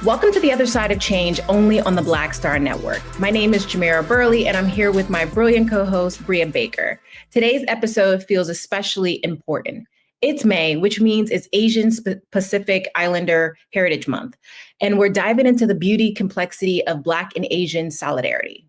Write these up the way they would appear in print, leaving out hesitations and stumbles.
Welcome to The Other Side of Change, only on the Black Star Network. My name is Jamira Burley, and I'm here with my brilliant co-host, Brea Baker. Today's episode feels especially important. It's May, which means it's Asian Pacific Islander Heritage Month. And we're diving into the beauty, complexity of Black and Asian solidarity.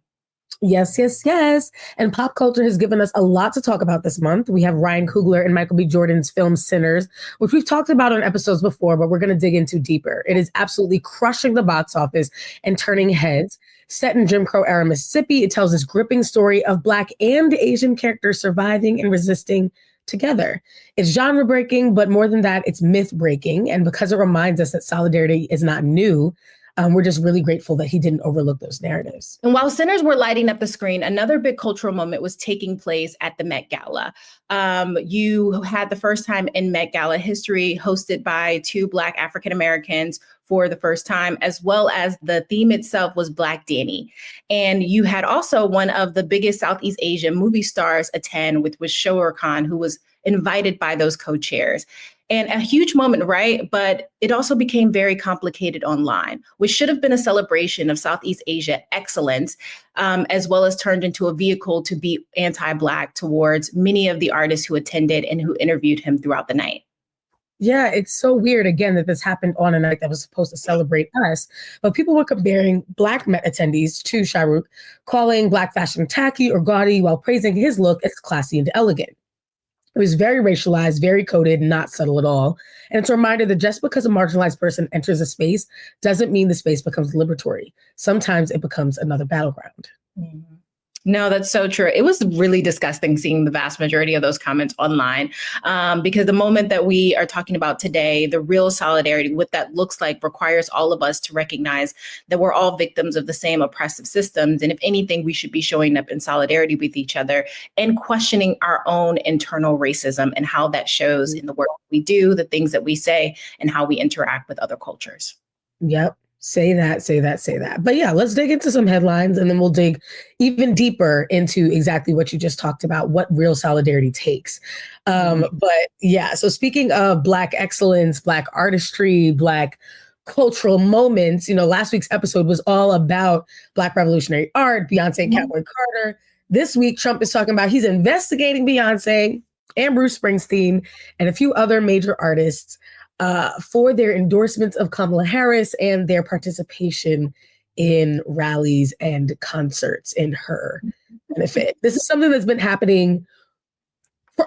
Yes, yes, yes. And pop culture has given us a lot to talk about this month. We have Ryan Coogler and Michael B. Jordan's film Sinners, which we've talked about on episodes before, but we're going to dig into deeper. It is absolutely crushing the box office and turning heads. Set in Jim Crow era Mississippi, it tells this gripping story of Black and Asian characters surviving and resisting together. It's genre breaking, but more than that, it's myth breaking. And because it reminds us that solidarity is not new, we're just really grateful that he didn't overlook those narratives. And while Sinners were lighting up the screen, another big cultural moment was taking place at the Met Gala. You had the first time in Met Gala history hosted by two Black African Americans for the first time, as well as the theme itself was Black Danny. And you had also one of the biggest Southeast Asian movie stars attend, which was Shah Khan, who was invited by those co-chairs. And a huge moment, right? But it also became very complicated online, which should have been a celebration of Southeast Asia excellence, as well as turned into a vehicle to be anti-Black towards many of the artists who attended and who interviewed him throughout the night. Yeah, it's so weird, again, that this happened on a night that was supposed to celebrate us. But people were comparing Black Met attendees to Shah Rukh, calling Black fashion tacky or gaudy while praising his look as classy and elegant. It was very racialized, very coded, not subtle at all. And it's a reminder that just because a marginalized person enters a space doesn't mean the space becomes liberatory. Sometimes it becomes another battleground. Mm-hmm. No, that's so true. It was really disgusting seeing the vast majority of those comments online, because the moment that we are talking about today, the real solidarity, what that looks like, requires all of us to recognize that we're all victims of the same oppressive systems. And if anything, we should be showing up in solidarity with each other and questioning our own internal racism and how that shows in the work we do, the things that we say, and how we interact with other cultures. Yep. Say that, say that, say that. But yeah, let's dig into some headlines and then we'll dig even deeper into exactly what you just talked about, what real solidarity takes. But yeah, so speaking of Black excellence, Black artistry, Black cultural moments, last week's episode was all about Black revolutionary art, Beyonce and Cowboy Carter. This week, Trump is talking about he's investigating Beyonce and Bruce Springsteen and a few other major artists for their endorsements of Kamala Harris and their participation in rallies and concerts in her benefit. This is something that's been happening for,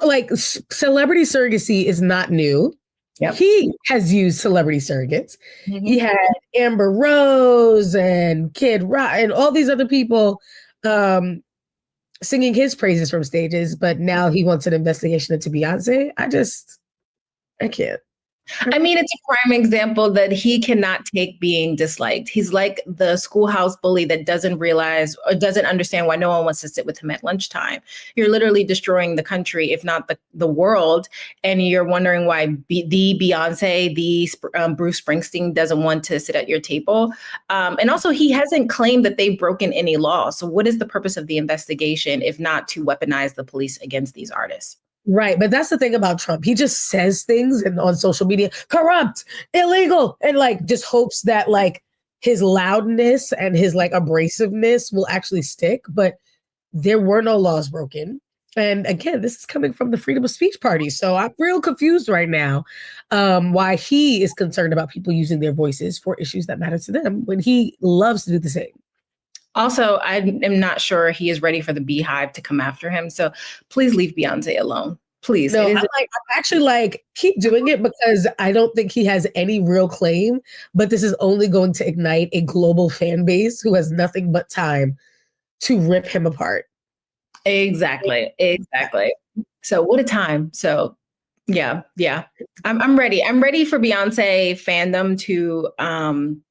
celebrity surrogacy is not new. Yep. He has used celebrity surrogates. Mm-hmm. He had Amber Rose and Kid Rock and all these other people singing his praises from stages, but now he wants an investigation into Beyonce. I can't. I mean, it's a prime example that he cannot take being disliked. He's like the schoolhouse bully that doesn't realize or doesn't understand why no one wants to sit with him at lunchtime. You're literally destroying the country, if not the world. And you're wondering why the Beyonce, Bruce Springsteen doesn't want to sit at your table. And also, he hasn't claimed that they've broken any law. So what is the purpose of the investigation if not to weaponize the police against these artists? Right. But that's the thing about Trump. He just says things on social media, corrupt, illegal, and just hopes that his loudness and his abrasiveness will actually stick. But there were no laws broken. And again, this is coming from the Freedom of Speech Party. So I'm real confused right now why he is concerned about people using their voices for issues that matter to them when he loves to do the same. Also, I am not sure he is ready for the beehive to come after him. So please leave Beyonce alone. Please. No, I'm actually keep doing it because I don't think he has any real claim, but this is only going to ignite a global fan base who has nothing but time to rip him apart. Exactly. So what a time. So yeah. I'm ready. I'm ready for Beyonce fandom to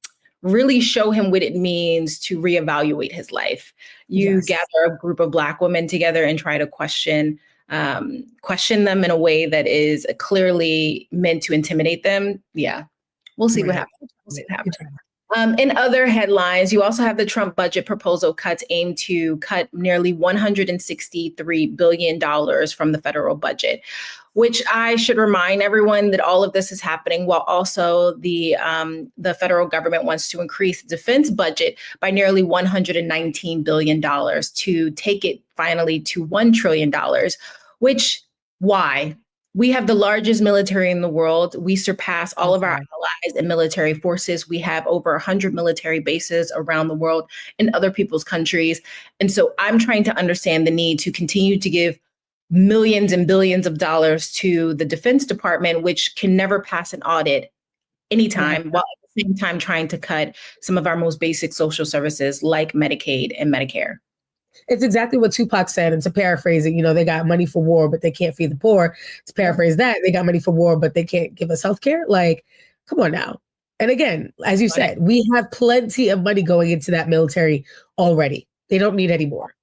really show him what it means to reevaluate his life. You gather a group of Black women together and try to question them in a way that is clearly meant to intimidate them. Yeah, we'll see what happens. In other headlines, you also have the Trump budget proposal cuts aim to cut nearly $163 billion from the federal budget. which I should remind everyone that all of this is happening while also the federal government wants to increase the defense budget by nearly $119 billion to take it finally to $1 trillion, which, why? We have the largest military in the world. We surpass all of our allies and military forces. We have over 100 military bases around the world in other people's countries. And so I'm trying to understand the need to continue to give millions and billions of dollars to the Defense Department, which can never pass an audit anytime, while at the same time trying to cut some of our most basic social services like Medicaid and Medicare. It's exactly what Tupac said. And to paraphrase it, they got money for war, but they can't feed the poor. To paraphrase that, they got money for war, but they can't give us healthcare. Like, come on now. And again, as you said, we have plenty of money going into that military already. They don't need any more.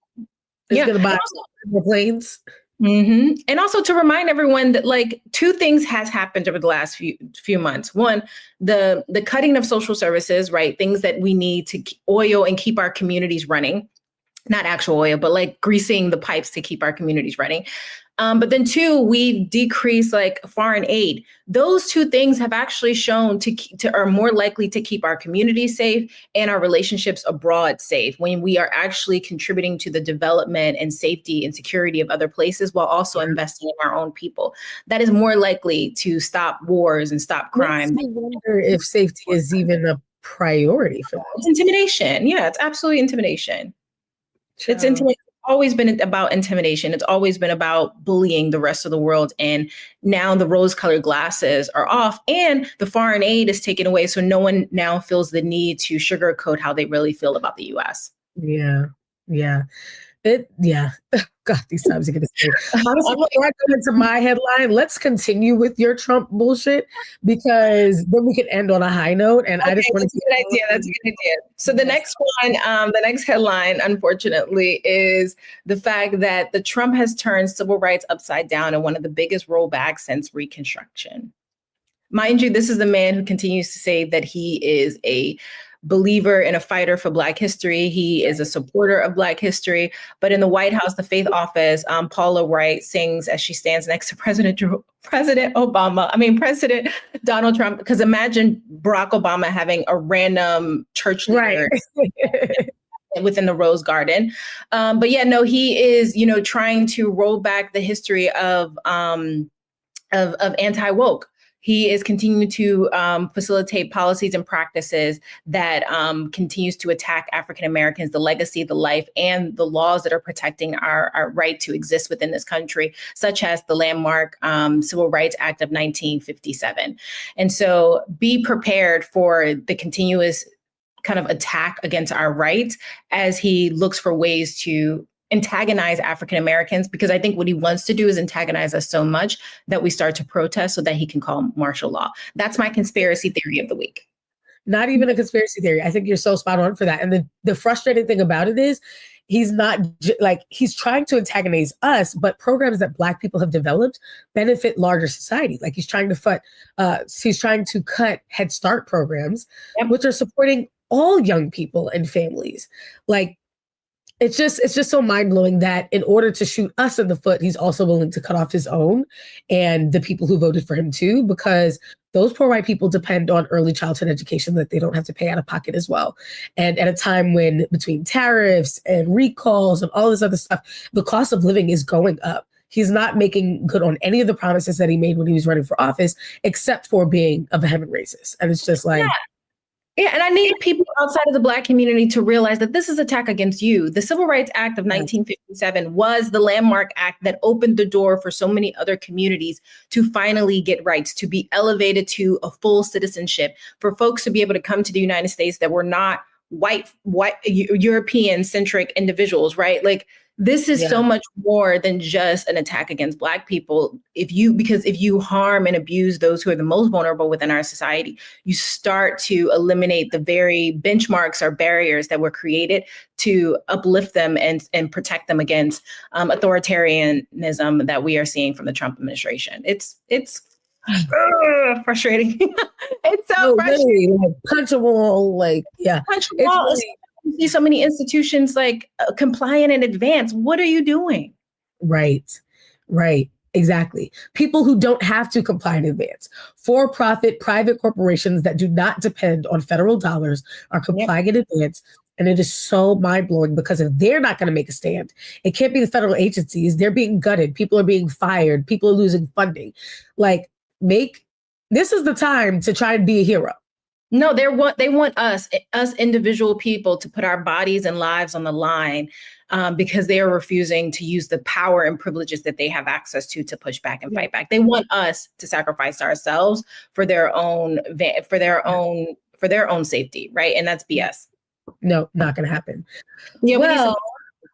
It's going to buy more planes. Mm-hmm. And also to remind everyone that two things has happened over the last few months. One, the cutting of social services, right? Things that we need to oil and keep our communities running. Not actual oil, but greasing the pipes to keep our communities running. But then two, we decrease foreign aid. Those two things have actually shown to are more likely to keep our communities safe and our relationships abroad safe when we are actually contributing to the development and safety and security of other places while also investing in our own people. That is more likely to stop wars and stop crime. I wonder if safety is even a priority for them. It's intimidation. Yeah, it's absolutely intimidation. It's always been about intimidation. It's always been about bullying the rest of the world. And now the rose-colored glasses are off and the foreign aid is taken away. So no one now feels the need to sugarcoat how they really feel about the U.S. Yeah. God, these times are going to say. Honestly, before I go into my headline, let's continue with your Trump bullshit because then we can end on a high note. And I just want to. That's a good idea. So the next one, the next headline, unfortunately, is the fact that the Trump has turned civil rights upside down in one of the biggest rollbacks since Reconstruction. Mind you, this is the man who continues to say that he is a believer and a fighter for Black history. He is a supporter of Black history. But in the White House, the Faith Office, Paula Wright sings as she stands next to President Donald Trump. Because imagine Barack Obama having a random church leader within the Rose Garden. But yeah, no, he is, trying to roll back the history of anti-woke. He is continuing to facilitate policies and practices that continues to attack African Americans, the legacy, the life, and the laws that are protecting our right to exist within this country, such as the landmark Civil Rights Act of 1957. And so be prepared for the continuous kind of attack against our rights as he looks for ways to antagonize African Americans, because I think what he wants to do is antagonize us so much that we start to protest so that he can call martial law. That's my conspiracy theory of the week. Not even a conspiracy theory. I think you're so spot on for that. And the frustrating thing about it is he's not he's trying to antagonize us, but programs that Black people have developed benefit larger society. He's trying to cut Head Start programs, which are supporting all young people and families. It's just so mind-blowing that in order to shoot us in the foot, he's also willing to cut off his own and the people who voted for him too, because those poor white people depend on early childhood education that they don't have to pay out of pocket as well. And at a time when between tariffs and recalls and all this other stuff, the cost of living is going up. He's not making good on any of the promises that he made when he was running for office, except for being a vehement racist. And it's just Yeah, and I need people outside of the Black community to realize that this is an attack against you. The Civil Rights Act of 1957 was the landmark act that opened the door for so many other communities to finally get rights, to be elevated to a full citizenship, for folks to be able to come to the United States that were not white European-centric individuals, right? This is so much more than just an attack against Black people. Because if you harm and abuse those who are the most vulnerable within our society, you start to eliminate the very benchmarks or barriers that were created to uplift them and protect them against authoritarianism that we are seeing from the Trump administration. It's frustrating. It's so frustrating. Punch a wall, punch a wall. You see so many institutions compliant in advance. What are you doing? Right. Exactly. People who don't have to comply in advance. For-profit private corporations that do not depend on federal dollars are complying in advance. And it is so mind-blowing because if they're not going to make a stand, it can't be the federal agencies. They're being gutted. People are being fired. People are losing funding. Like, this is the time to try and be a hero. No, they want us individual people to put our bodies and lives on the line because they are refusing to use the power and privileges that they have access to push back and fight back. They want us to sacrifice ourselves for their own safety, right? And that's BS. No, not going to happen. Yeah, well,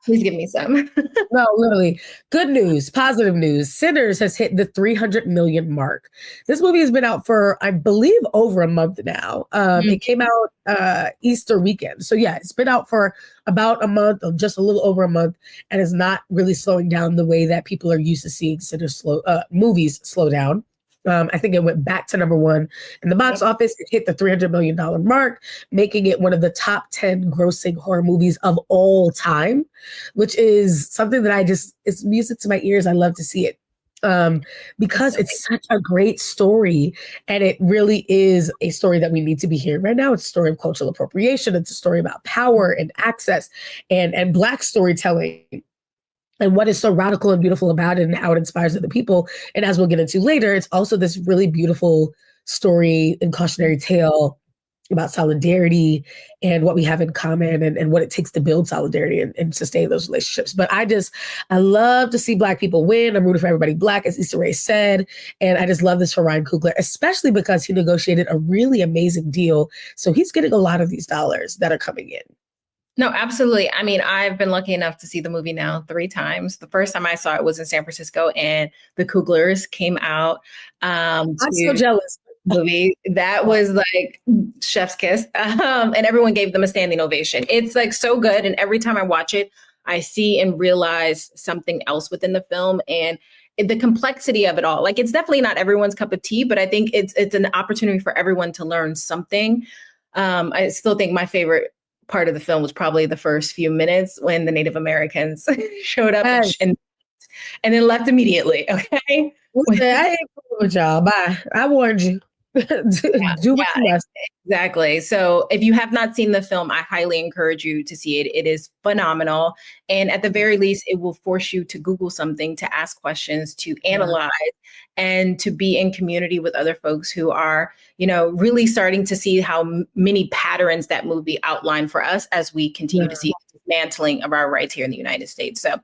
please give me some. No, literally. Good news, positive news. Sinners has hit the 300 million mark. This movie has been out for, I believe, over a month now. It came out Easter weekend. So yeah, it's been out for about a month or just a little over a month and is not really slowing down the way that people are used to seeing movies slow down. I think it went back to number one in the box office. It hit the $300 million mark, making it one of the top 10 grossing horror movies of all time, which is something that it's music to my ears. I love to see it because it's such a great story. And it really is a story that we need to be hearing right now. It's a story of cultural appropriation. It's a story about power and access and Black storytelling. And what is so radical and beautiful about it and how it inspires other people. And as we'll get into later, it's also this really beautiful story and cautionary tale about solidarity and what we have in common and what it takes to build solidarity and sustain those relationships. But I love to see Black people win. I'm rooting for everybody Black, as Issa Rae said. And I just love this for Ryan Coogler, especially because he negotiated a really amazing deal. So he's getting a lot of these dollars that are coming in. No, absolutely. I mean, I've been lucky enough to see the movie now 3 times. The first time I saw it was in San Francisco, and the Cooglers came out. I'm so jealous. Movie that was like chef's kiss, and everyone gave them a standing ovation. It's like so good, and every time I watch it, I see and realize something else within the film and the complexity of it all. Like, it's definitely not everyone's cup of tea, but I think it's an opportunity for everyone to learn something. I still think my favorite part of the film was probably the first few minutes when the Native Americans showed up and then left immediately. Okay. I ain't with y'all. Bye. I warned you. Do what you must. Exactly. So if you have not seen the film, I highly encourage you to see it. It is phenomenal. And at the very least, it will force you to Google something, to ask questions, to analyze, and to be in community with other folks who are, really starting to see how many patterns that movie outlined for us as we continue to see dismantling of our rights here in the United States. So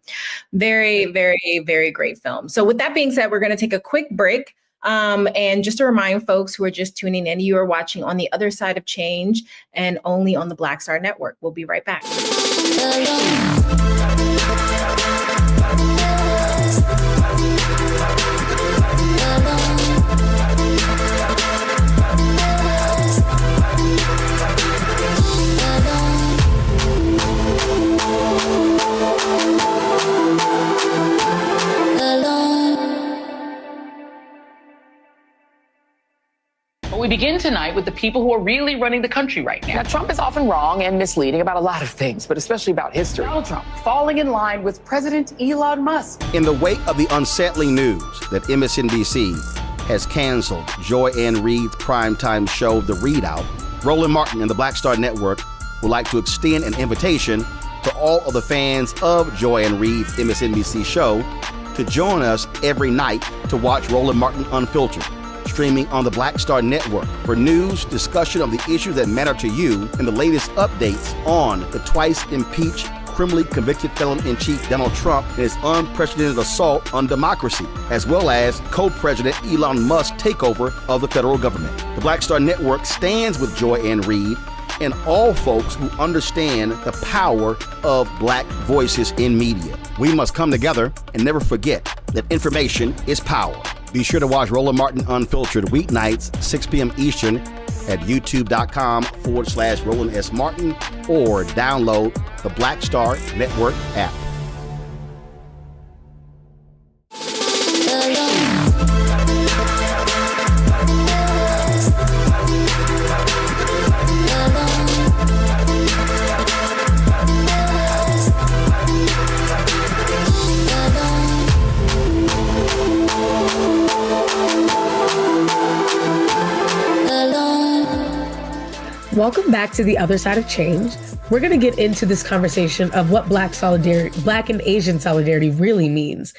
very, very, very great film. So with that being said, we're going to take a quick break. And just to remind folks who are just tuning in, you are watching On the Other Side of Change and only on the Black Star Network. We'll be right back. We begin tonight with the people who are really running the country right now. Now, Trump is often wrong and misleading about a lot of things, but especially about history. Donald Trump falling in line with President Elon Musk. In the wake of the unsettling news that MSNBC has canceled Joy Ann Reid's primetime show, The Readout, Roland Martin and the Black Star Network would like to extend an invitation to all of the fans of Joy Ann Reid's MSNBC show to join us every night to watch Roland Martin Unfiltered, streaming on the Black Star Network for news, discussion of the issues that matter to you, and the latest updates on the twice impeached, criminally convicted felon-in-chief Donald Trump and his unprecedented assault on democracy, as well as co-president Elon Musk's takeover of the federal government. The Black Star Network stands with Joy Ann Reid and all folks who understand the power of Black voices in media. We must come together and never forget that information is power. Be sure to watch Roland Martin Unfiltered weeknights, 6 p.m. Eastern at youtube.com/Roland S. Martin or download the Black Star Network app. welcome back to The Other Side of Change. We're going to get into this conversation of what Black and Asian solidarity really means.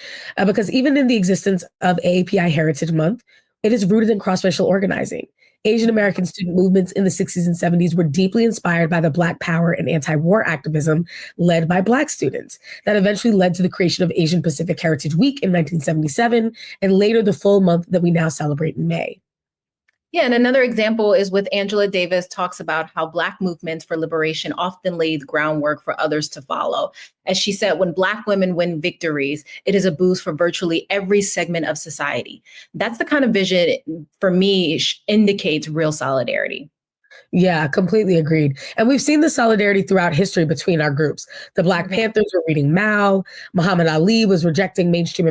Because even in the existence of AAPI Heritage Month, it is rooted in cross-racial organizing. Asian American student movements in the 60s and 70s were deeply inspired by the Black power and anti-war activism led by Black students. That eventually led to the creation of Asian Pacific Heritage Week in 1977, and later the full month that we now celebrate in May. Yeah, and another example is with Angela Davis talks about how Black movements for liberation often laid the groundwork for others to follow. As she said, when Black women win victories, it is a boost for virtually every segment of society. That's the kind of vision, for me, indicates real solidarity. Yeah, completely agreed. And we've seen the solidarity throughout history between our groups. The Black Panthers were reading Mao. Muhammad Ali was rejected by mainstream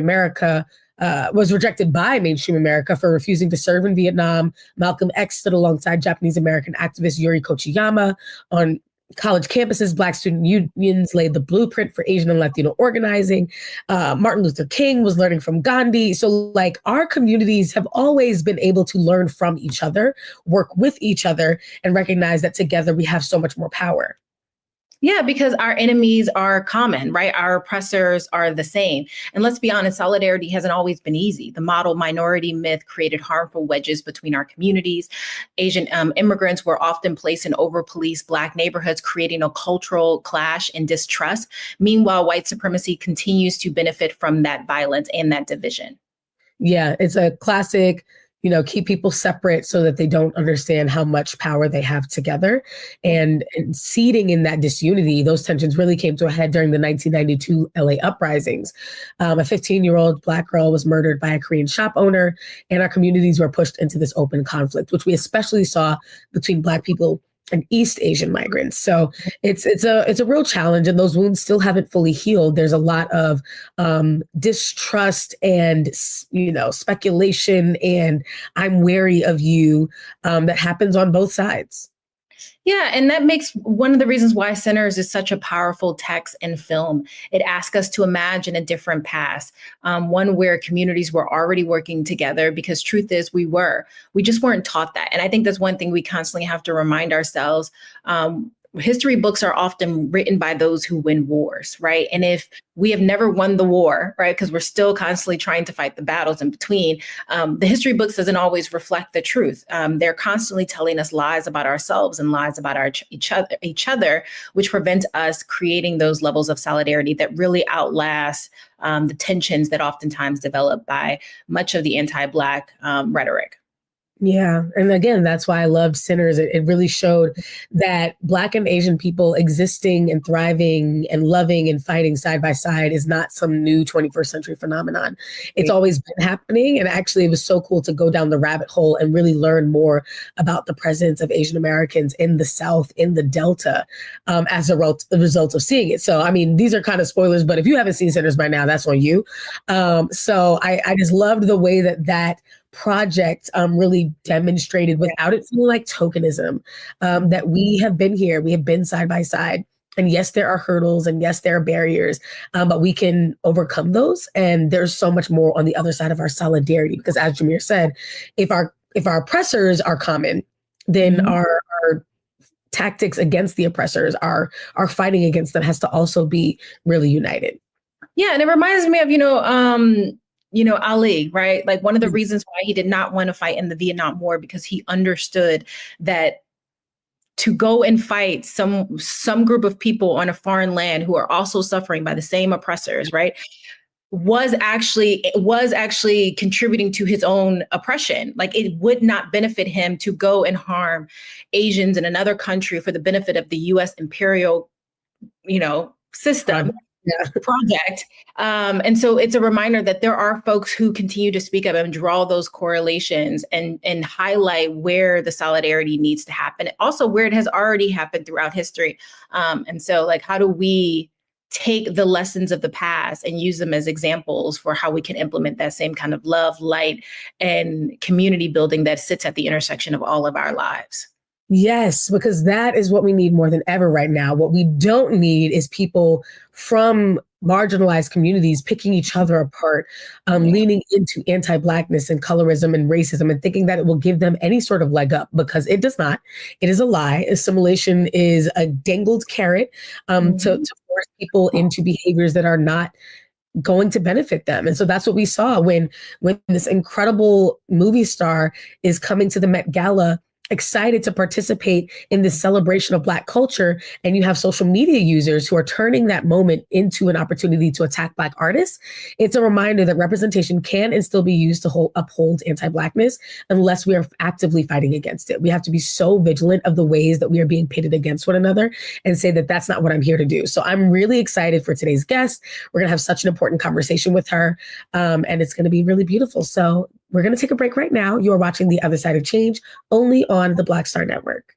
America for refusing to serve in Vietnam. Malcolm X stood alongside Japanese American activist Yuri Kochiyama. On college campuses, Black student unions laid the blueprint for Asian and Latino organizing. Martin Luther King was learning from Gandhi. So like our communities have always been able to learn from each other, work with each other, and recognize that together we have so much more power. Yeah, because our enemies are common, right? Our oppressors are the same. And let's be honest, solidarity hasn't always been easy. The model minority myth created harmful wedges between our communities. Asian immigrants were often placed in over-policed Black neighborhoods, creating a cultural clash and distrust. Meanwhile, white supremacy continues to benefit from that violence and that division. Yeah, it's a classic, keep people separate so that they don't understand how much power they have together. And seeding in that disunity, those tensions really came to a head during the 1992 LA uprisings. A 15-year-old Black girl was murdered by a Korean shop owner, and our communities were pushed into this open conflict, which we especially saw between Black people and East Asian migrants. So it's a real challenge, and those wounds still haven't fully healed. There's a lot of distrust and speculation, and I'm wary of you that happens on both sides. Yeah, and that makes one of the reasons why Sinners is such a powerful text and film. It asks us to imagine a different past, one where communities were already working together, because truth is we just weren't taught that. And I think that's one thing we constantly have to remind ourselves. History books are often written by those who win wars, right? And if we have never won the war, right, because we're still constantly trying to fight the battles in between, the history books doesn't always reflect the truth. They're constantly telling us lies about ourselves and lies about each other, which prevents us creating those levels of solidarity that really outlast the tensions that oftentimes develop by much of the anti-Black rhetoric. Yeah. And again, that's why I loved Sinners. It really showed that Black and Asian people existing and thriving and loving and fighting side by side is not some new 21st century phenomenon. It's always been happening. And actually, it was so cool to go down the rabbit hole and really learn more about the presence of Asian Americans in the South, in the Delta, as a result of seeing it. So, I mean, these are kind of spoilers, but if you haven't seen Sinners by now, that's on you. So I just loved the way that project really demonstrated, without it feeling like tokenism, that we have been here, we have been side by side. And yes, there are hurdles, and yes, there are barriers, but we can overcome those. And there's so much more on the other side of our solidarity, because as Jamira said, if our oppressors are common, then our tactics against the oppressors, our fighting against them has to also be really united. Yeah, and it reminds me of, Ali, right? Like one of the reasons why he did not want to fight in the Vietnam War, because he understood that to go and fight some group of people on a foreign land who are also suffering by the same oppressors, right, was actually contributing to his own oppression. Like it would not benefit him to go and harm Asians in another country for the benefit of the U.S. imperial, system. Project. And so it's a reminder that there are folks who continue to speak up and draw those correlations and highlight where the solidarity needs to happen. Also where it has already happened throughout history. And so like, how do we take the lessons of the past and use them as examples for how we can implement that same kind of love, light, and community building that sits at the intersection of all of our lives? Yes, because that is what we need more than ever right now. What we don't need is people from marginalized communities picking each other apart, leaning into anti-Blackness and colorism and racism and thinking that it will give them any sort of leg up, because it does not. It is a lie. Assimilation is a dangled carrot to force people into behaviors that are not going to benefit them. And so that's what we saw when this incredible movie star is coming to the Met Gala, excited to participate in this celebration of Black culture, and you have social media users who are turning that moment into an opportunity to attack Black artists. It's a reminder that representation can and still be used to uphold anti-Blackness unless we are actively fighting against it. We have to be so vigilant of the ways that we are being pitted against one another and say that that's not what I'm here to do. So I'm really excited for today's guest. We're going to have such an important conversation with her, and it's going to be really beautiful. So we're going to take a break right now. You are watching The Other Side of Change, only on the Black Star Network.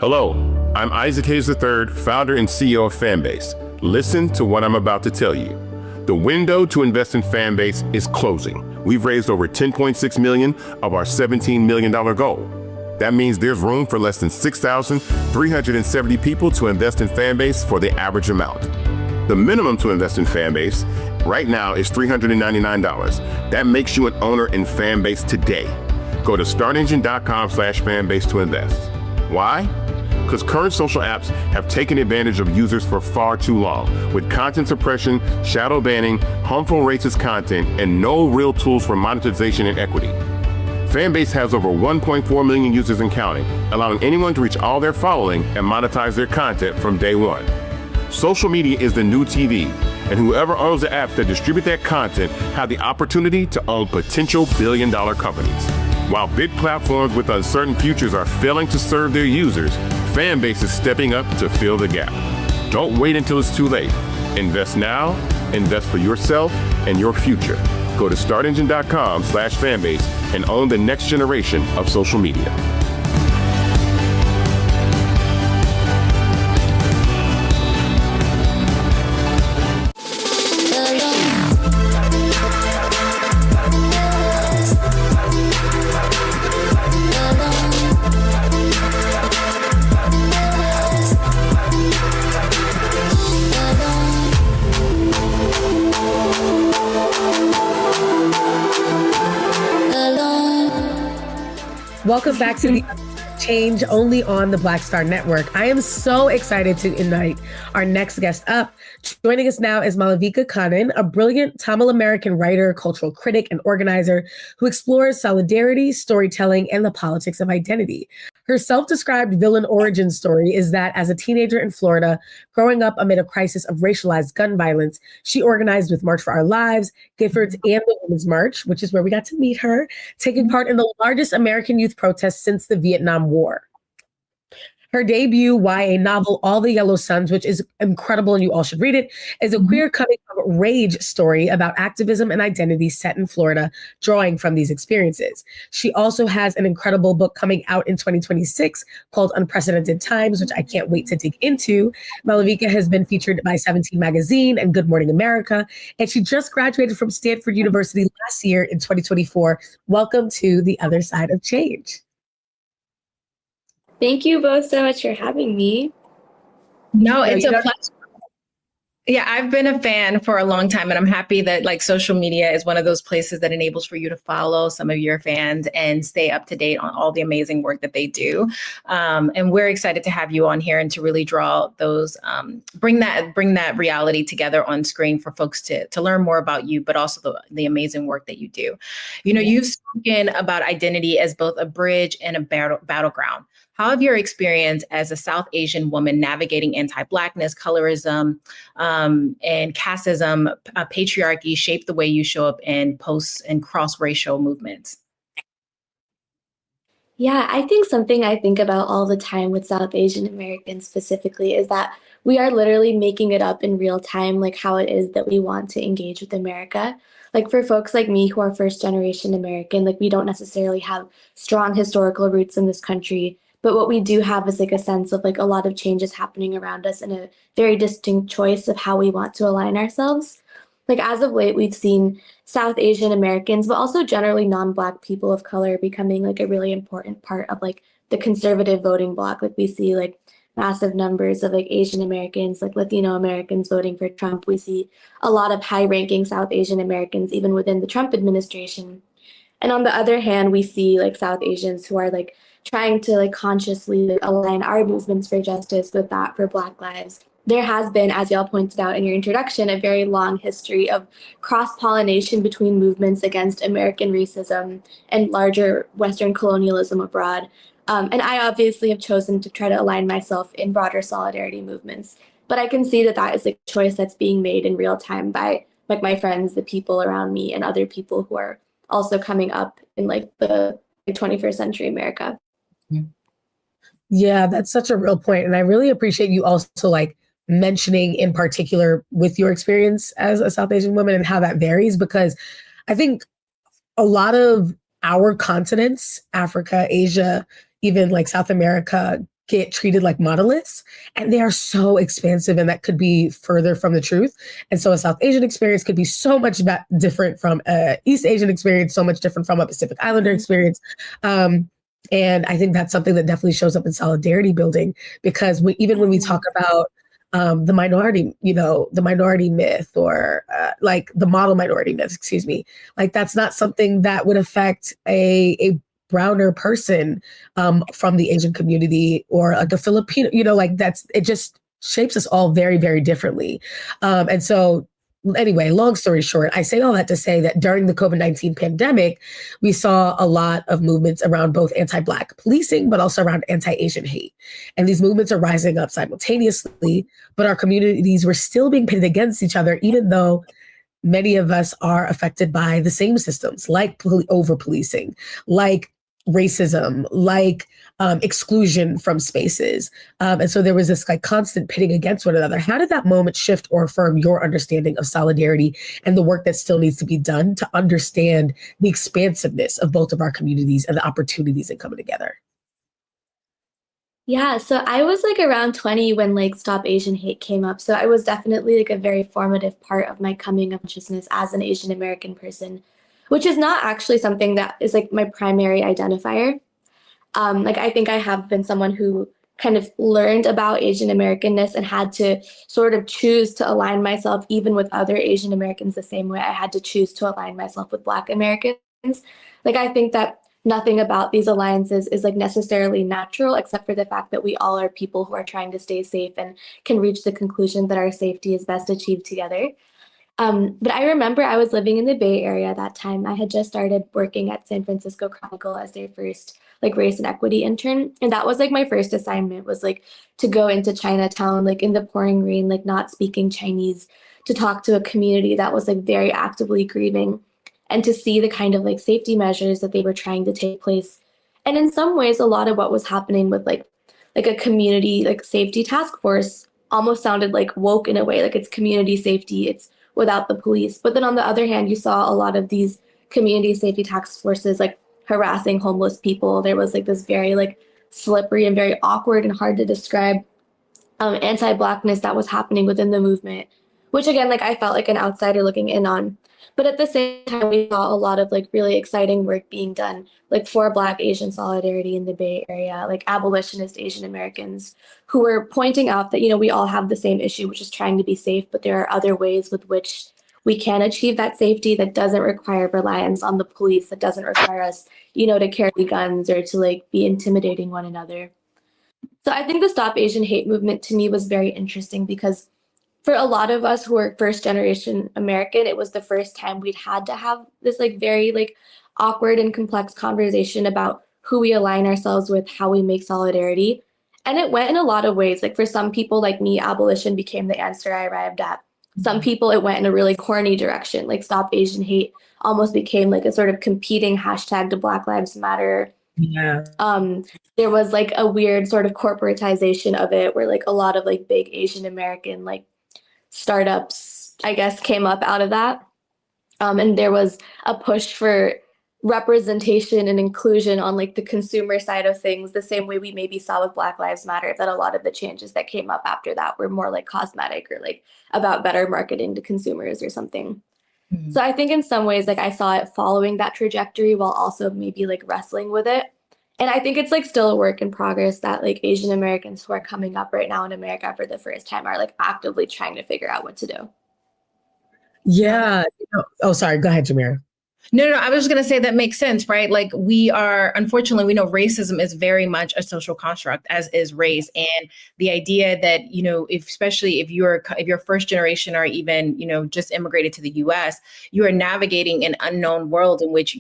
Hello, I'm Isaac Hayes III, founder and CEO of Fanbase. Listen to what I'm about to tell you. The window to invest in Fanbase is closing. We've raised over $10.6 million of our $17 million goal. That means there's room for less than 6,370 people to invest in Fanbase for the average amount. The minimum to invest in Fanbase right now is $399. That makes you an owner in Fanbase today. Go to startengine.com/fanbase to invest. Why? Because current social apps have taken advantage of users for far too long, with content suppression, shadow banning, harmful racist content, and no real tools for monetization and equity. Fanbase has over 1.4 million users and counting, allowing anyone to reach all their following and monetize their content from day one. Social media is the new TV, and whoever owns the apps that distribute that content have the opportunity to own potential billion-dollar companies. While big platforms with uncertain futures are failing to serve their users, Fanbase is stepping up to fill the gap. Don't wait until it's too late. Invest now, invest for yourself and your future. Go to startengine.com/fanbase and own the next generation of social media. Welcome back to The Change, only on the Black Star Network. I am so excited to invite our next guest up. Joining us now is Malavika Kannan, a brilliant Tamil American writer, cultural critic, and organizer who explores solidarity, storytelling, and the politics of identity. Her self-described villain origin story is that as a teenager in Florida, growing up amid a crisis of racialized gun violence, she organized with March for Our Lives, Giffords, and the Women's March, which is where we got to meet her, taking part in the largest American youth protest since the Vietnam War. Her debut YA novel, All the Yellow Suns, which is incredible and you all should read it, is a queer coming of rage story about activism and identity set in Florida, drawing from these experiences. She also has an incredible book coming out in 2026 called Unprecedented Times, which I can't wait to dig into. Malavika has been featured by 17 Magazine and Good Morning America, and she just graduated from Stanford University last year in 2024. Welcome to The Other Side of Change. Thank you both so much for having me. No, it's a pleasure. Yeah, I've been a fan for a long time, and I'm happy that social media is one of those places that enables for you to follow some of your fans and stay up to date on all the amazing work that they do. And we're excited to have you on here and to really draw those, bring that reality together on screen for folks to learn more about you, but also the amazing work that you do. You've spoken about identity as both a bridge and a battleground. How have your experience as a South Asian woman navigating anti-Blackness, colorism, and casteism, patriarchy shaped the way you show up in post and cross-racial movements? Yeah, I think something I think about all the time with South Asian Americans specifically is that we are literally making it up in real time, like how it is that we want to engage with America. Like for folks like me who are first generation American, like we don't necessarily have strong historical roots in this country, but what we do have is like a sense of like a lot of changes happening around us and a very distinct choice of how we want to align ourselves. Like as of late, we've seen South Asian Americans, but also generally non-Black people of color becoming like a really important part of like the conservative voting bloc. Like we see like massive numbers of like Asian Americans, like Latino Americans voting for Trump. We see a lot of high-ranking South Asian Americans even within the Trump administration. And on the other hand, we see like South Asians who are like trying to like consciously like, align our movements for justice with that for Black lives. There has been, as y'all pointed out in your introduction, a very long history of cross-pollination between movements against American racism and larger Western colonialism abroad. And I obviously have chosen to try to align myself in broader solidarity movements. But I can see that that is a choice that's being made in real time by like my friends, the people around me, and other people who are also coming up in like the 21st century America. Yeah, that's such a real point. And I really appreciate you also like mentioning in particular with your experience as a South Asian woman and how that varies, because I think a lot of our continents, Africa, Asia, even like South America, get treated like monoliths, and they are so expansive, and that could be further from the truth. And so a South Asian experience could be so much different from a East Asian experience, so much different from a Pacific Islander experience. And I think that's something that definitely shows up in solidarity building, because even when we talk about the minority, the minority myth, or like the model minority myth, excuse me, like that's not something that would affect a browner person from the Asian community or like a Filipino, like it just shapes us all very, very differently. And so anyway, long story short, I say all that to say that during the COVID-19 pandemic, we saw a lot of movements around both anti-Black policing, but also around anti-Asian hate. And these movements are rising up simultaneously, but our communities were still being pitted against each other, even though many of us are affected by the same systems, like over-policing, like racism, like exclusion from spaces. And so there was this like constant pitting against one another. How did that moment shift or affirm your understanding of solidarity and the work that still needs to be done to understand the expansiveness of both of our communities and the opportunities in coming together? Yeah, so I was like around 20 when like Stop Asian Hate came up. So I was definitely like a very formative part of my coming of consciousness as an Asian American person, which is not actually something that is like my primary identifier. Like I think I have been someone who kind of learned about Asian Americanness and had to sort of choose to align myself even with other Asian Americans the same way I had to choose to align myself with Black Americans. Like I think that nothing about these alliances is like necessarily natural, except for the fact that we all are people who are trying to stay safe and can reach the conclusion that our safety is best achieved together. But I remember I was living in the Bay Area at that time. I had just started working at San Francisco Chronicle as their first like race and equity intern. And that was like my first assignment, was like to go into Chinatown, like in the pouring rain, like not speaking Chinese, to talk to a community that was like very actively grieving, and to see the kind of like safety measures that they were trying to take place. And in some ways, a lot of what was happening with like a community like safety task force almost sounded like woke in a way, like it's community safety, it's without the police. But then on the other hand, you saw a lot of these community safety task forces like harassing homeless people. There was like this very like slippery and very awkward and hard to describe anti-Blackness that was happening within the movement, which again, like I felt like an outsider looking in on. But at the same time, we saw a lot of like really exciting work being done, like for Black Asian solidarity in the Bay Area, like abolitionist Asian Americans who were pointing out that, we all have the same issue, which is trying to be safe, but there are other ways with which we can achieve that safety that doesn't require reliance on the police, that doesn't require us, to carry guns or to like be intimidating one another. So I think the Stop Asian Hate movement to me was very interesting because for a lot of us who are first generation American, it was the first time we'd had to have this like very like awkward and complex conversation about who we align ourselves with, how we make solidarity. And it went in a lot of ways. Like for some people like me, abolition became the answer I arrived at. Some people, it went in a really corny direction, like Stop Asian Hate almost became like a sort of competing hashtag to Black Lives Matter Yeah. There was like a weird sort of corporatization of it where like a lot of like big Asian American like startups, I guess, came up out of that. And there was a push for representation and inclusion on like the consumer side of things, the same way we maybe saw with Black Lives Matter, that a lot of the changes that came up after that were more like cosmetic or like about better marketing to consumers or something. So I think in some ways, like I saw it following that trajectory while also maybe like wrestling with it. And I think it's like still a work in progress that like Asian Americans who are coming up right now in America for the first time are like actively trying to figure out what to do. Yeah. Oh, sorry. Go ahead, Jamira. No, I was just going to say that makes sense, right? Like unfortunately, we know racism is very much a social construct, as is race. And the idea that, especially if you're first generation or even, just immigrated to the US, you are navigating an unknown world in which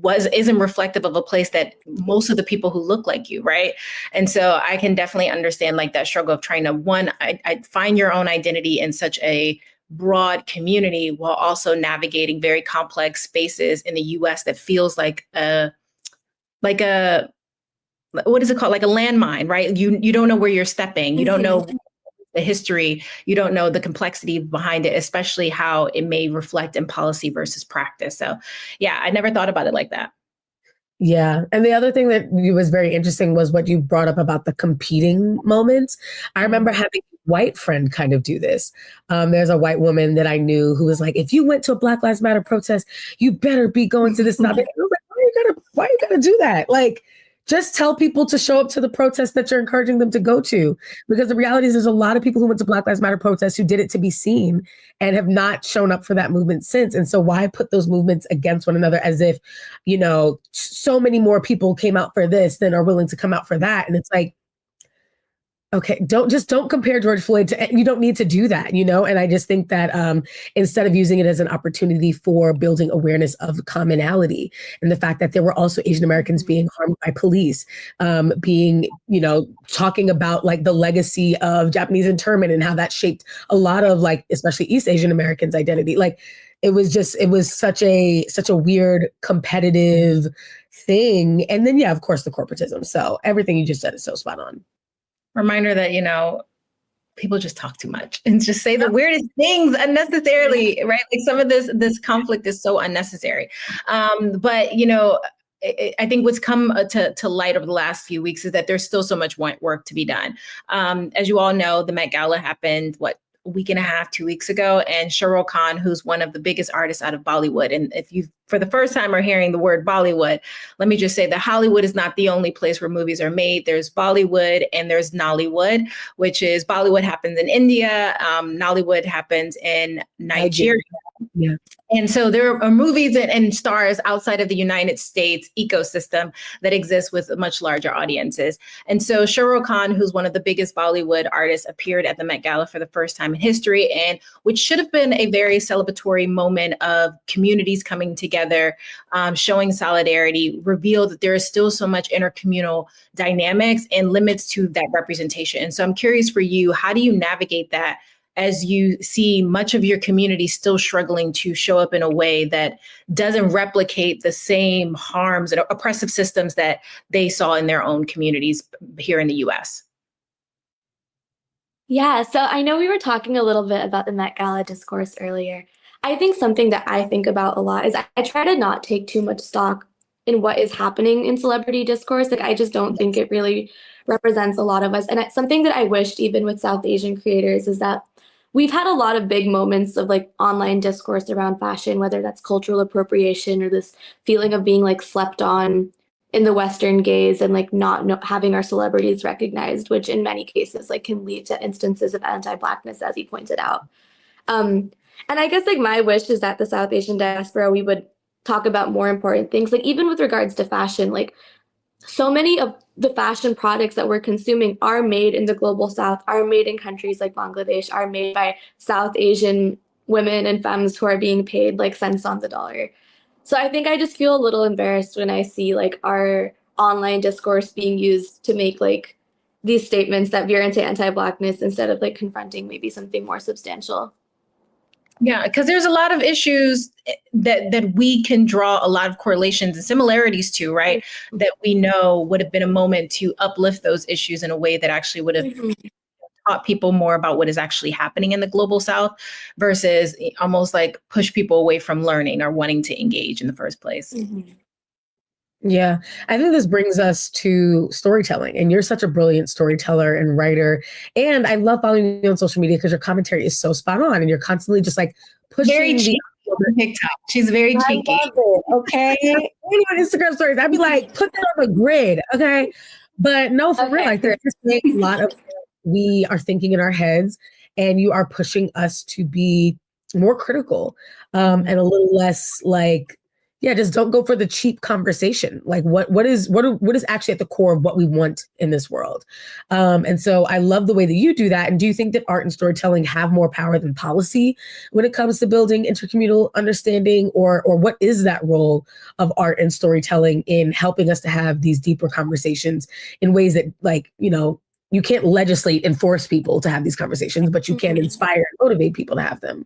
isn't reflective of a place that most of the people who look like you, right? And so I can definitely understand like that struggle of trying to I find your own identity in such a broad community while also navigating very complex spaces in the US that feels like a what is it called? Like a landmine, right? You don't know where you're stepping. You don't know the history. You don't know the complexity behind it, especially how it may reflect in policy versus practice. So yeah, I never thought about it like that. Yeah. And the other thing that was very interesting was what you brought up about the competing moments. I remember having a white friend kind of do this. There's a white woman that I knew who was like, if you went to a Black Lives Matter protest, you better be going to this. And I was like, why are you gonna do that? Like, just tell people to show up to the protest that you're encouraging them to go to. Because the reality is there's a lot of people who went to Black Lives Matter protests who did it to be seen and have not shown up for that movement since. And so why put those movements against one another as if, so many more people came out for this than are willing to come out for that. And it's like, okay, don't compare George Floyd to, you don't need to do that, And I just think that instead of using it as an opportunity for building awareness of commonality and the fact that there were also Asian Americans being harmed by police, talking about like the legacy of Japanese internment and how that shaped a lot of like, especially East Asian Americans' identity. Like it was such a weird competitive thing. And then, yeah, of course, the corporatism. So everything you just said is so spot on. Reminder that, people just talk too much and just say the weirdest things unnecessarily, right? Like some of this conflict is so unnecessary. But, I think what's come to light over the last few weeks is that there's still so much work to be done. As you all know, the Met Gala happened, a week and a half, 2 weeks ago, and Shah Rukh Khan, who's one of the biggest artists out of Bollywood. And if you, for the first time, are hearing the word Bollywood, let me just say that Hollywood is not the only place where movies are made. There's Bollywood and there's Nollywood, which is Bollywood happens in India, Nollywood happens in Nigeria. Yeah. And so there are movies and stars outside of the United States ecosystem that exists with much larger audiences. And so Shah Rukh Khan, who's one of the biggest Bollywood artists, appeared at the Met Gala for the first time in history, and which should have been a very celebratory moment of communities coming together, showing solidarity, revealed that there is still so much intercommunal dynamics and limits to that representation. And so I'm curious for you, how do you navigate that as you see much of your community still struggling to show up in a way that doesn't replicate the same harms and oppressive systems that they saw in their own communities here in the US? Yeah, so I know we were talking a little bit about the Met Gala discourse earlier. I think something that I think about a lot is I try to not take too much stock in what is happening in celebrity discourse. Like, I just don't think it really represents a lot of us. And it's something that I wished even with South Asian creators is that we've had a lot of big moments of like online discourse around fashion, whether that's cultural appropriation or this feeling of being like slept on in the Western gaze and like not having our celebrities recognized, which in many cases like can lead to instances of anti-Blackness, as he pointed out. And I guess like my wish is that the South Asian diaspora, we would talk about more important things, like even with regards to fashion, like so many of the fashion products that we're consuming are made in the global South, are made in countries like Bangladesh, are made by South Asian women and femmes who are being paid like cents on the dollar. So I think I just feel a little embarrassed when I see like our online discourse being used to make like these statements that veer into anti-Blackness instead of like confronting maybe something more substantial. Yeah, because there's a lot of issues that we can draw a lot of correlations and similarities to, right? That we know would have been a moment to uplift those issues in a way that actually would have taught people more about what is actually happening in the global South versus almost like push people away from learning or wanting to engage in the first place. Yeah, I think this brings us to storytelling. And you're such a brilliant storyteller and writer. And I love following you on social media because your commentary is so spot on and you're constantly just like pushing Very cheeky on TikTok. She's very cheeky. I love it, okay? Even on Instagram stories, I'd be like, put that on the grid, okay? But no, for real, I think there's a lot of we are thinking in our heads, and you are pushing us to be more critical and a little less like, yeah, just don't go for the cheap conversation. Like what is actually at the core of what we want in this world? And so I love the way that you do that. And do you think that art and storytelling have more power than policy when it comes to building intercommunal understanding, or what is that role of art and storytelling in helping us to have these deeper conversations in ways that, like, you know, you can't legislate and force people to have these conversations, but you can inspire and motivate people to have them?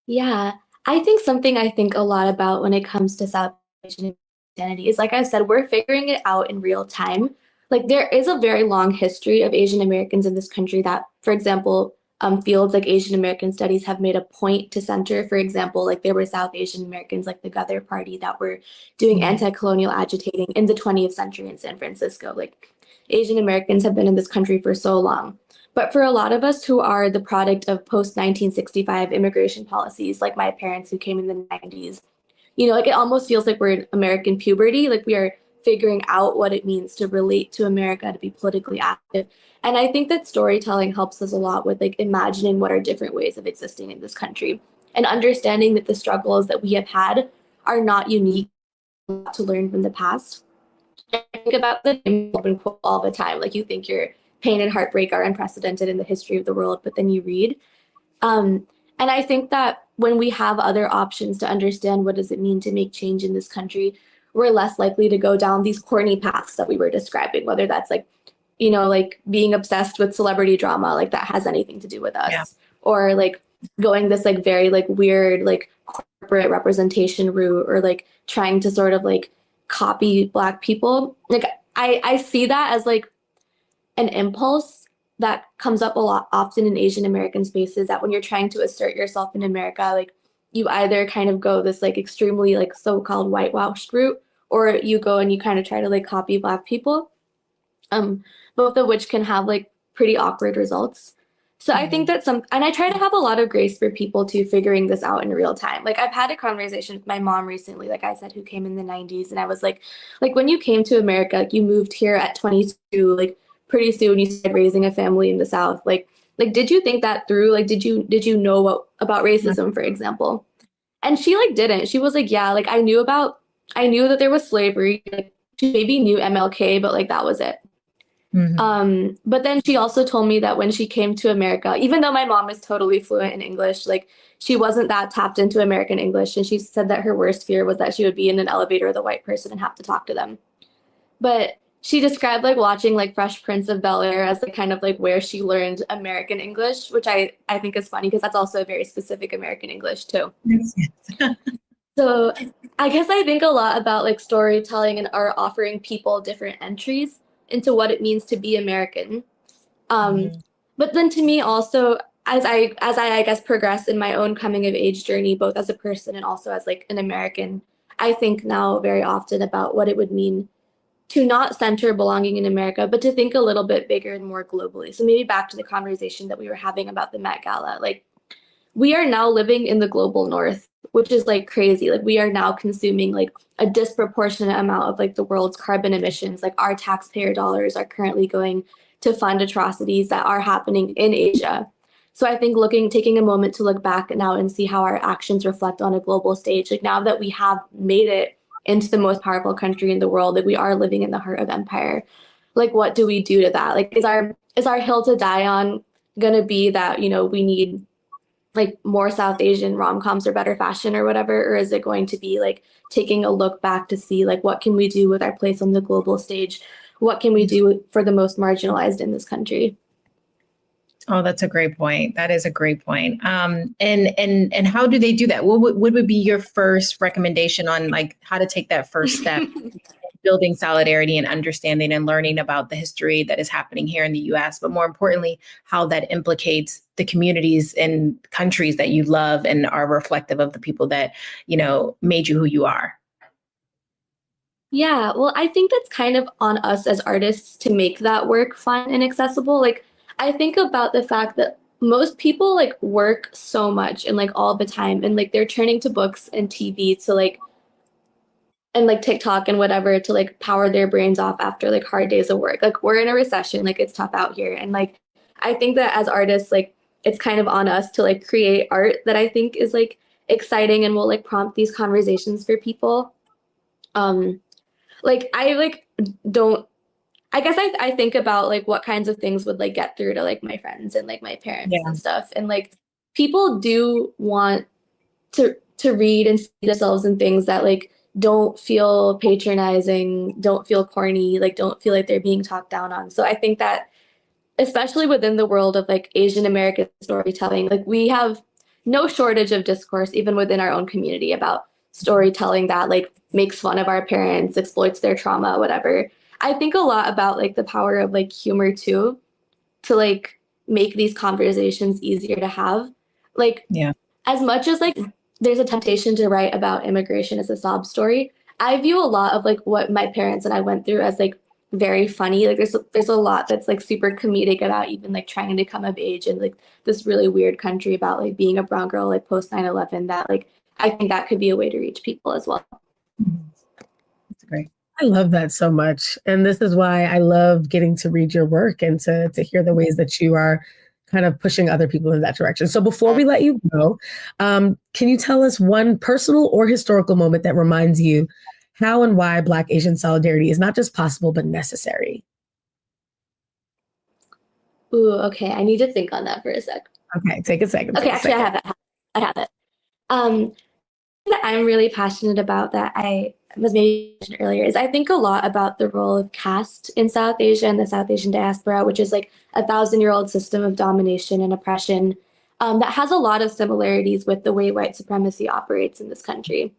Yeah, I think something I think a lot about when it comes to South Asian identity is, like I said, we're figuring it out in real time. Like, there is a very long history of Asian Americans in this country that, for example, fields like Asian American studies have made a point to center. For example, like there were South Asian Americans like the Gather Party that were doing anti-colonial agitating in the 20th century in San Francisco. Like, Asian Americans have been in this country for so long. But for a lot of us who are the product of post-1965 immigration policies, like my parents who came in the 90s, you know, like it almost feels like we're in American puberty, like we are figuring out what it means to relate to America, to be politically active. And I think that storytelling helps us a lot with like imagining what are different ways of existing in this country and understanding that the struggles that we have had are not unique to learn from the past. I think about the Golden quote all the time. Like, you think your pain and heartbreak are unprecedented in the history of the world, but then you read. And I think that when we have other options to understand what does it mean to make change in this country, we're less likely to go down these corny paths that we were describing, whether that's like, you know, like being obsessed with celebrity drama, like that has anything to do with us, or like going this like very like weird like corporate representation route, or like trying to sort of like copy Black people. Like I see that as like an impulse that comes up a lot often in Asian American spaces, that when you're trying to assert yourself in America, like you either kind of go this like extremely like so-called whitewashed route, or you go and you kind of try to like copy Black people, both of which can have like pretty awkward results. So I think that and I try to have a lot of grace for people too figuring this out in real time. Like, I've had a conversation with my mom recently, like I said, who came in the 90s. And I was like when you came to America, like you moved here at 22, like pretty soon you started raising a family in the South. Like, did you think that through? Like, did you know what about racism, for example? And she like didn't. She was like, yeah, like I knew that there was slavery. Like, she maybe knew MLK, but like that was it. But then she also told me that when she came to America, even though my mom is totally fluent in English, like she wasn't that tapped into American English. And she said that her worst fear was that she would be in an elevator with a white person and have to talk to them. But she described like watching like Fresh Prince of Bel-Air as like kind of like where she learned American English, which I think is funny because that's also a very specific American English too. So I guess I think a lot about like storytelling and art offering people different entries into what it means to be American. But then to me also, as I guess progress in my own coming of age journey, both as a person and also as like an American, I think now very often about what it would mean to not center belonging in America, but to think a little bit bigger and more globally. So maybe back to the conversation that we were having about the Met Gala, like we are now living in the global North, which is like crazy. Like we are now consuming like a disproportionate amount of like the world's carbon emissions. Like our taxpayer dollars are currently going to fund atrocities that are happening in Asia. So I think taking a moment to look back now and see how our actions reflect on a global stage, like now that we have made it into the most powerful country in the world, like we are living in the heart of empire, like what do we do to that? Like is our hill to die on gonna be that, you know, we need like more South Asian rom-coms or better fashion or whatever, or is it going to be like taking a look back to see like what can we do with our place on the global stage? What can we do for the most marginalized in this country? Oh, that's a great point. That is a great point. And how do they do that? What would be your first recommendation on like how to take that first step, building solidarity and understanding and learning about the history that is happening here in the U.S., but more importantly, how that implicates the communities and countries that you love and are reflective of the people that, you know, made you who you are? Yeah, well, I think that's kind of on us as artists to make that work fun and accessible. Like, I think about the fact that most people like work so much and like all the time, and like they're turning to books and TV to like, and like TikTok and whatever to like power their brains off after like hard days of work. Like, we're in a recession, like it's tough out here. And like, I think that as artists, like it's kind of on us to like create art that I think is like exciting and will like prompt these conversations for people. Like I like don't I guess I think about like what kinds of things would like get through to like my friends and like my parents and stuff. And like people do want to read and see themselves in things that like don't feel patronizing, don't feel corny, like don't feel like they're being talked down on. So I think that especially within the world of like Asian American storytelling, like we have no shortage of discourse even within our own community about storytelling that like makes fun of our parents, exploits their trauma, whatever. I think a lot about like the power of like humor too, to like make these conversations easier to have. Like, as much as like there's a temptation to write about immigration as a sob story, I view a lot of like what my parents and I went through as like very funny. Like there's a lot that's like super comedic about even like trying to come of age in like this really weird country, about like being a brown girl like post 9/11, that like I think that could be a way to reach people as well. That's great. I love that so much. And this is why I love getting to read your work and to hear the ways that you are kind of pushing other people in that direction. So before we let you go, can you tell us one personal or historical moment that reminds you how and why Black Asian solidarity is not just possible, but necessary? Ooh, okay. I need to think on that for a sec. Okay, take a second. Okay, actually, I have it. That I'm really passionate about, that I was maybe mentioned earlier, is I think a lot about the role of caste in South Asia and the South Asian diaspora, which is like 1,000-year-old system of domination and oppression that has a lot of similarities with the way white supremacy operates in this country.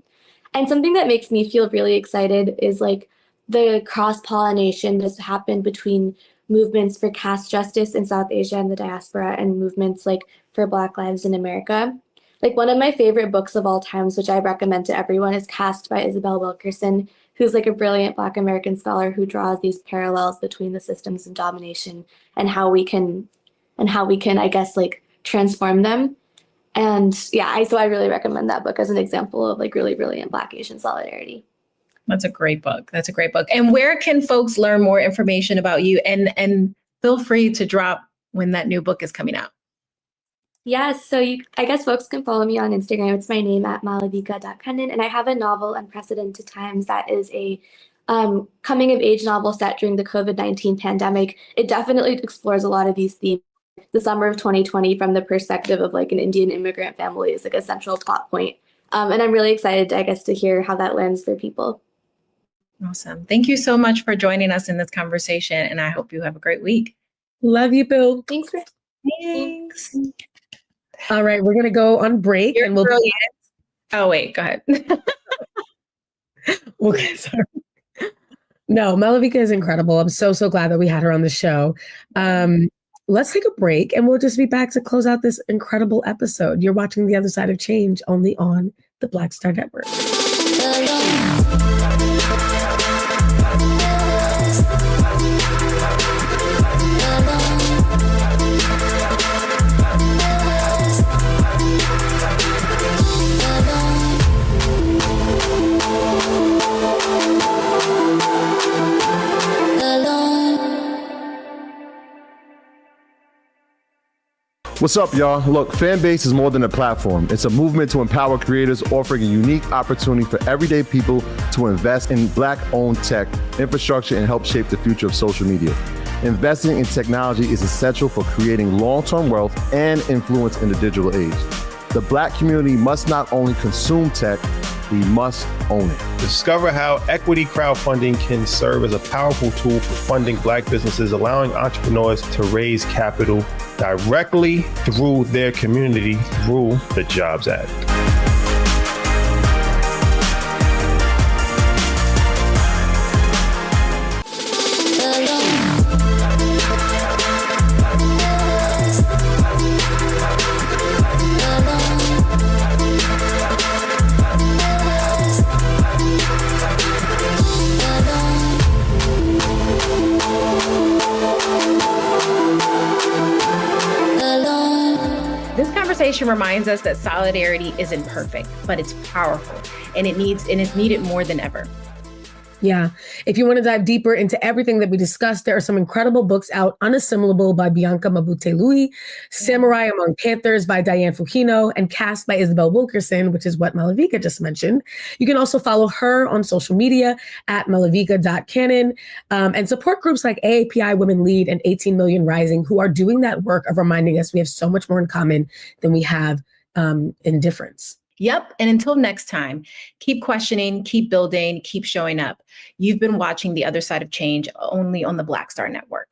And something that makes me feel really excited is like the cross-pollination that's happened between movements for caste justice in South Asia and the diaspora and movements like for Black lives in America. Like one of my favorite books of all times, which I recommend to everyone, is Caste by Isabel Wilkerson, who's like a brilliant Black American scholar who draws these parallels between the systems of domination and how we can, I guess, like transform them. And yeah, so I really recommend that book as an example of like really brilliant Black Asian solidarity. That's a great book. That's a great book. And where can folks learn more information about you? And feel free to drop when that new book is coming out. Yeah, so I guess folks can follow me on Instagram. It's my name at Malavika.Kannan. And I have a novel, Unprecedented Times, that is a coming of age novel set during the COVID-19 pandemic. It definitely explores a lot of these themes. The summer of 2020 from the perspective of like an Indian immigrant family is like a central plot point. And I'm really excited, I guess, to hear how that lands for people. Awesome. Thank you so much for joining us in this conversation. And I hope you have a great week. Love you, Bill. Thanks. Thanks. All right, we're going to go on break. You're and we'll brilliant. Oh, wait, go ahead. Okay, sorry. No, Malavika is incredible. I'm so glad that we had her on the show. Let's take a break and we'll just be back to close out this incredible episode. You're watching The Other Side of Change only on the Black Star Network. What's up, y'all? Look, Fanbase is more than a platform. It's a movement to empower creators, offering a unique opportunity for everyday people to invest in Black-owned tech, infrastructure, and help shape the future of social media. Investing in technology is essential for creating long-term wealth and influence in the digital age. The Black community must not only consume tech, We must own it. Discover how equity crowdfunding can serve as a powerful tool for funding Black businesses, allowing entrepreneurs to raise capital directly through their community through the Jobs Act. This conversation reminds us that solidarity isn't perfect, but it's powerful, and it's needed more than ever. Yeah. If you want to dive deeper into everything that we discussed, there are some incredible books out. Unassimilable by Bianca Mabute-Lui, Samurai Among Panthers by Diane Fukino, and Cast by Isabel Wilkerson, which is what Malavika just mentioned. You can also follow her on social media at malavika.kannan, and support groups like AAPI Women Lead and 18 Million Rising, who are doing that work of reminding us we have so much more in common than we have in difference. Yep. And until next time, keep questioning, keep building, keep showing up. You've been watching The Other Side of Change only on the Black Star Network.